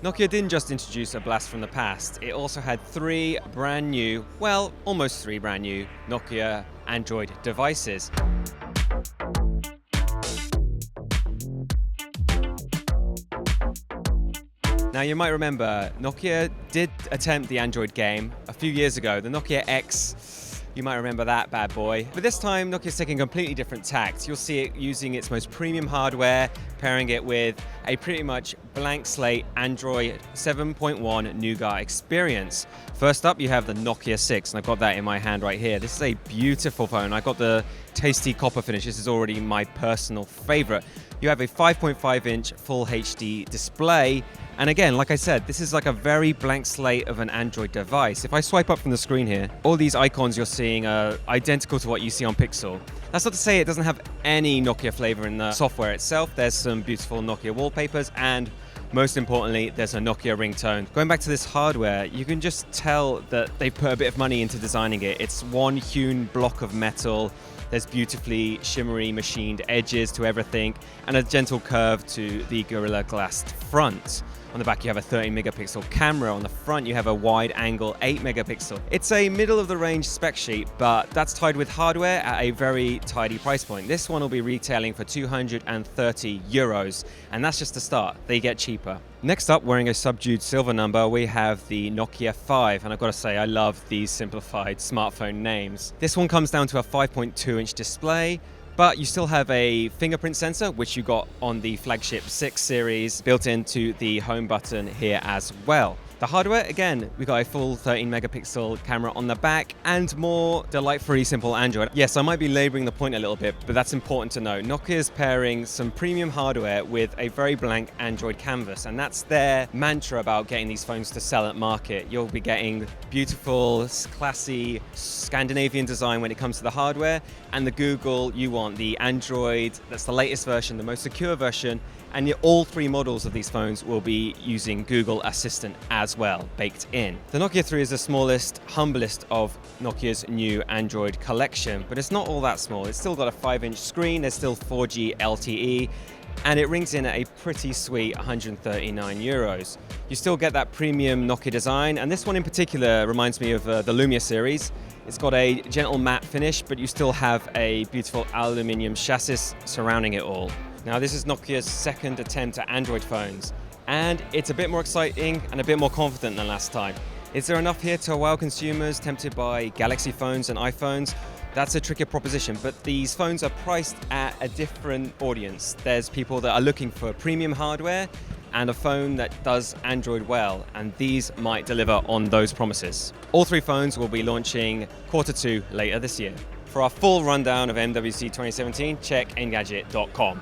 Nokia didn't just introduce a blast from the past, it also had three brand new, well, almost three brand new Nokia Android devices. Now you might remember, Nokia did attempt the Android game a few years ago, the Nokia X. You might remember that bad boy. But this time, Nokia's taking a completely different tact. You'll see it using its most premium hardware, pairing it with a pretty much blank slate Android 7.1 Nougat experience. First up, you have the Nokia 6, and I've got that in my hand right here. This is a beautiful phone. I got the tasty copper finish. This is already my personal favorite. You have a 5.5-inch full HD display. And again, like I said, this is like a very blank slate of an Android device. If I swipe up from the screen here, all these icons you're seeing are identical to what you see on Pixel. That's not to say it doesn't have any Nokia flavor in the software itself. There's some beautiful Nokia wallpapers, and most importantly, there's a Nokia ringtone. Going back to this hardware, you can just tell that they put a bit of money into designing it. It's one hewn block of metal. There's beautifully shimmery machined edges to everything, and a gentle curve to the Gorilla Glass front. On the back you have a 30 megapixel camera, on the front you have a wide angle 8 megapixel. It's a middle of the range spec sheet, but that's tied with hardware at a very tidy price point. This one will be retailing for 230 euros, and that's just the start. They get cheaper. Next up, wearing a subdued silver number, we have the Nokia 5, and I've got to say I love these simplified smartphone names. This one comes down to a 5.2-inch display, but you still have a fingerprint sensor, which you got on the flagship 6 series, built into the home button here as well. The hardware, again, we got a full 13 megapixel camera on the back and more delightfully simple Android. Yes, I might be laboring the point a little bit, but that's important to know. Nokia is pairing some premium hardware with a very blank Android canvas, and that's their mantra about getting these phones to sell at market. You'll be getting beautiful, classy Scandinavian design when it comes to the hardware, and the Google, you want the Android, that's the latest version, the most secure version, and all three models of these phones will be using Google Assistant as well, baked in. The Nokia 3 is the smallest, humblest of Nokia's new Android collection, but it's not all that small. It's still got a 5-inch screen, there's still 4G LTE, and it rings in at a pretty sweet 139 euros. You still get that premium Nokia design, and this one in particular reminds me of the Lumia series. It's got a gentle matte finish, but you still have a beautiful aluminium chassis surrounding it all. Now, this is Nokia's second attempt at Android phones, and it's a bit more exciting and a bit more confident than last time. Is there enough here to wow consumers tempted by Galaxy phones and iPhones? That's a trickier proposition, but these phones are priced at a different audience. There's people that are looking for premium hardware and a phone that does Android well, and these might deliver on those promises. All three phones will be launching Q2 later this year. For our full rundown of MWC 2017, check Engadget.com.